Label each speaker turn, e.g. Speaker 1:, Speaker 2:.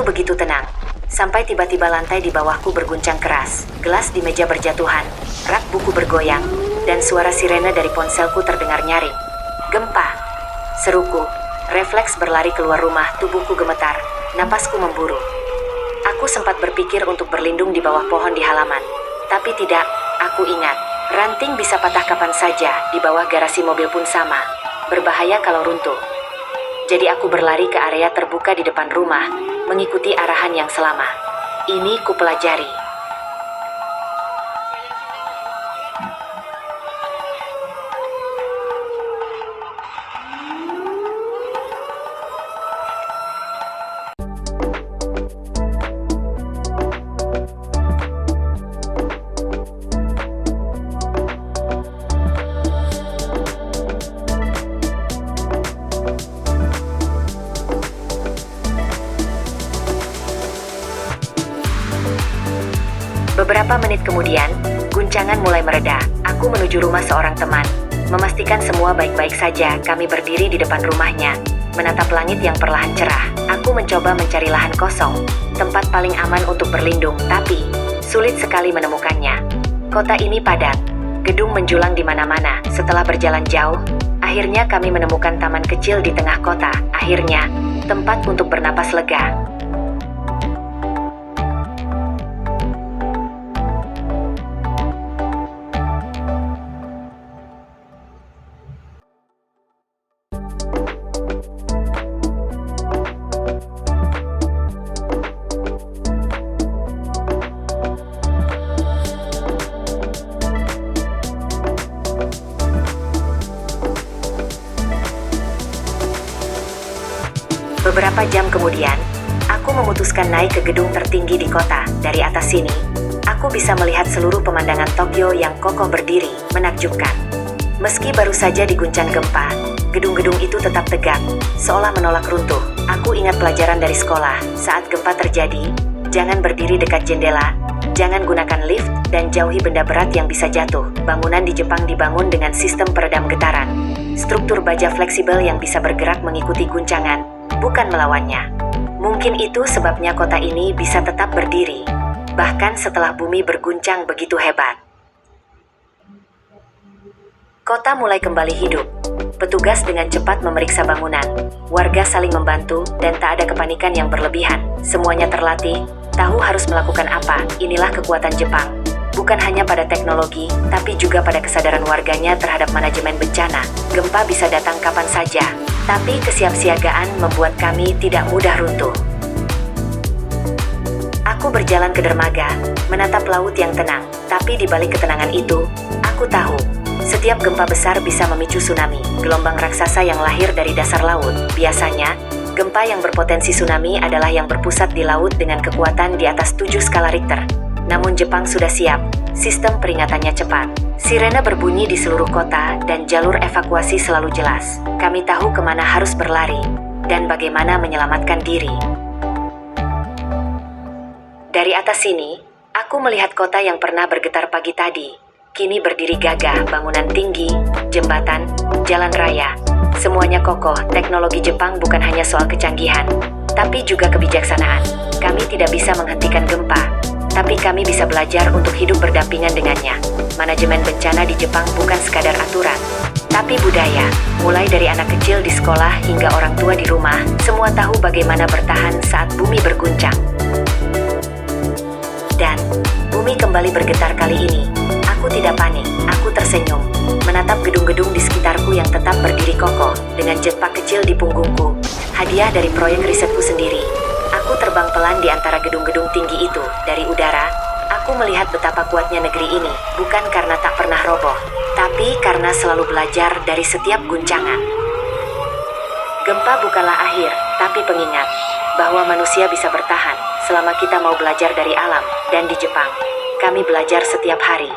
Speaker 1: Itu begitu tenang. Sampai tiba-tiba lantai di bawahku berguncang keras. Gelas di meja berjatuhan, rak buku bergoyang, dan suara sirene dari ponselku terdengar nyaring. Gempa! Seruku. Refleks berlari keluar rumah, tubuhku gemetar, napasku memburu. Aku sempat berpikir untuk berlindung di bawah pohon di halaman. Tapi tidak, aku ingat. Ranting bisa patah kapan saja, di bawah garasi mobil pun sama. Berbahaya kalau runtuh. Jadi aku berlari ke area terbuka di depan rumah, mengikuti arahan yang selama ini kupelajari. Beberapa menit kemudian, guncangan mulai mereda. Aku menuju rumah seorang teman. Memastikan semua baik-baik saja, kami berdiri di depan rumahnya, menatap langit yang perlahan cerah. Aku mencoba mencari lahan kosong, tempat paling aman untuk berlindung, tapi sulit sekali menemukannya. Kota ini padat, gedung menjulang di mana-mana. Setelah berjalan jauh, akhirnya kami menemukan taman kecil di tengah kota. Akhirnya, tempat untuk bernapas lega. Beberapa jam kemudian, aku memutuskan naik ke gedung tertinggi di kota. Dari atas sini, aku bisa melihat seluruh pemandangan Tokyo yang kokoh berdiri, menakjubkan. Meski baru saja diguncang gempa, gedung-gedung itu tetap tegak, seolah menolak runtuh. Aku ingat pelajaran dari sekolah, saat gempa terjadi, jangan berdiri dekat jendela, jangan gunakan lift, dan jauhi benda berat yang bisa jatuh. Bangunan di Jepang dibangun dengan sistem peredam getaran. Struktur baja fleksibel yang bisa bergerak mengikuti guncangan, bukan melawannya. Mungkin itu sebabnya kota ini bisa tetap berdiri, bahkan setelah bumi berguncang begitu hebat. Kota mulai kembali hidup. Petugas dengan cepat memeriksa bangunan. Warga saling membantu, dan tak ada kepanikan yang berlebihan. Semuanya terlatih, tahu harus melakukan apa. Inilah kekuatan Jepang. Bukan hanya pada teknologi, tapi juga pada kesadaran warganya terhadap manajemen bencana. Gempa bisa datang kapan saja, tapi kesiapsiagaan membuat kami tidak mudah runtuh. Aku berjalan ke dermaga, menatap laut yang tenang. Tapi di balik ketenangan itu, aku tahu, setiap gempa besar bisa memicu tsunami, gelombang raksasa yang lahir dari dasar laut. Biasanya, gempa yang berpotensi tsunami adalah yang berpusat di laut dengan kekuatan di atas 7 skala Richter. Namun Jepang sudah siap, sistem peringatannya cepat. Sirene berbunyi di seluruh kota dan jalur evakuasi selalu jelas. Kami tahu kemana harus berlari dan bagaimana menyelamatkan diri. Dari atas sini, aku melihat kota yang pernah bergetar pagi tadi. Kini berdiri gagah, bangunan tinggi, jembatan, jalan raya. Semuanya kokoh. Teknologi Jepang bukan hanya soal kecanggihan, tapi juga kebijaksanaan. Kami tidak bisa menghentikan gempa, tapi kami bisa belajar untuk hidup berdampingan dengannya. Manajemen bencana di Jepang bukan sekadar aturan, tapi budaya. Mulai dari anak kecil di sekolah hingga orang tua di rumah, semua tahu bagaimana bertahan saat bumi berguncang. Dan bumi kembali bergetar kali ini. Aku tidak panik, aku tersenyum, menatap gedung-gedung di sekitarku yang tetap berdiri kokoh, dengan jetpack kecil di punggungku, hadiah dari proyek risetku sendiri. Aku terbang pelan di antara gedung-gedung tinggi itu. Dari udara, aku melihat betapa kuatnya negeri ini, bukan karena tak pernah roboh, tapi karena selalu belajar dari setiap guncangan. Gempa bukanlah akhir, tapi pengingat bahwa manusia bisa bertahan selama kita mau belajar dari alam. Dan di Jepang, kami belajar setiap hari.